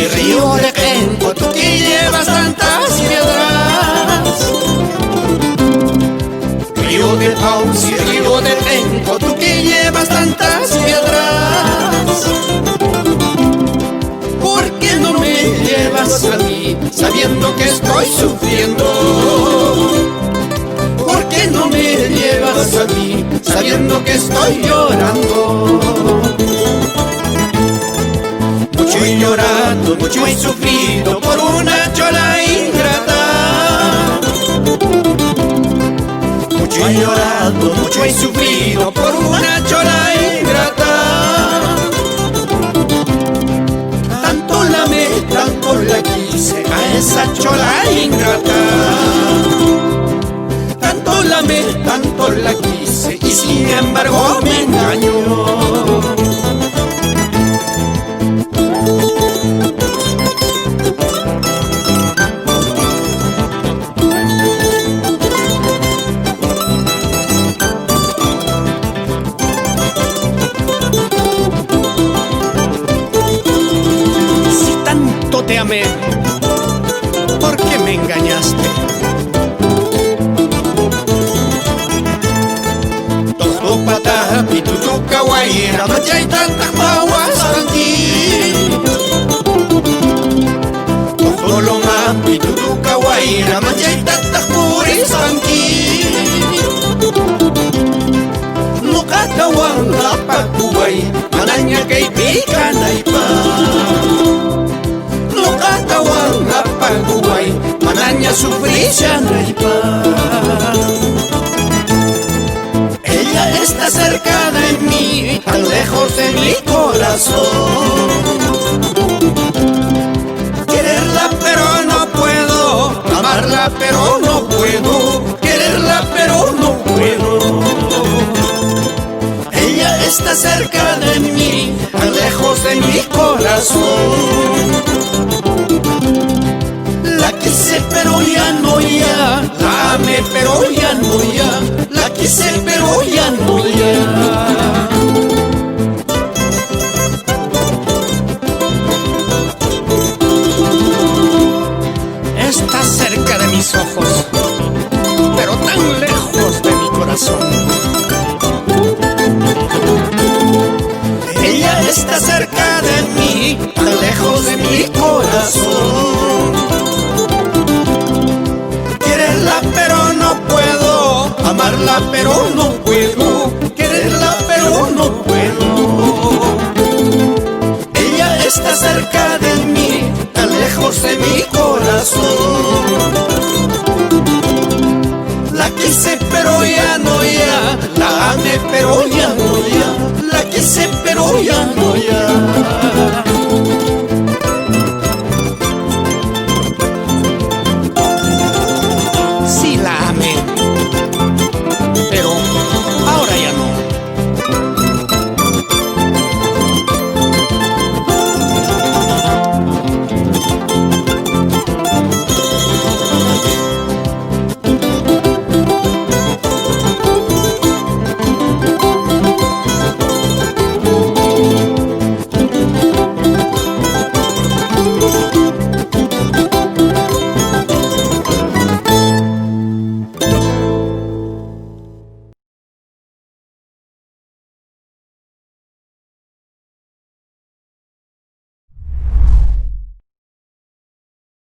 y río de Penco, tú que llevas tantas piedras. Río de Pausi y río de Penco, tú que llevas tantas piedras. ¿Por qué no me llevas a mí sabiendo que estoy sufriendo? ¿Por qué no me llevas a mí sabiendo que estoy llorando? Mucho he llorado, mucho he sufrido por una chola ingrata. Mucho he llorado, mucho he sufrido por una chola ingrata. Tanto la amé, tanto la quise a esa chola ingrata. Tanto la amé, tanto la quise y sin embargo me engañó. Si tanto te amé, ¿por qué me engañaste? Pitutu kawaira, machay tantas mawas aquí. Solo más pitutu kawaira, machay tantas puris aquí. Nuka tawang pakuway, mananya kay pikan ay pa. Nuka tawang pakuway, mananya sufrisyan ay pa. Ella está cerca de mí, tan lejos de mi corazón. Quererla pero no puedo, amarla pero no puedo, quererla pero no puedo. Ella está cerca de mí, tan lejos de mi corazón. La quise pero ya no ya, la amé pero ya no ya, la quise pero ya no ya. Está cerca de mis ojos, pero tan lejos de mi corazón. Ella está cerca de mí, tan lejos de mi corazón. Quererla pero no puedo, amarla pero no puedo, quererla pero no puedo. Ella está cerca de mí, tan lejos de mi corazón. La quise pero ya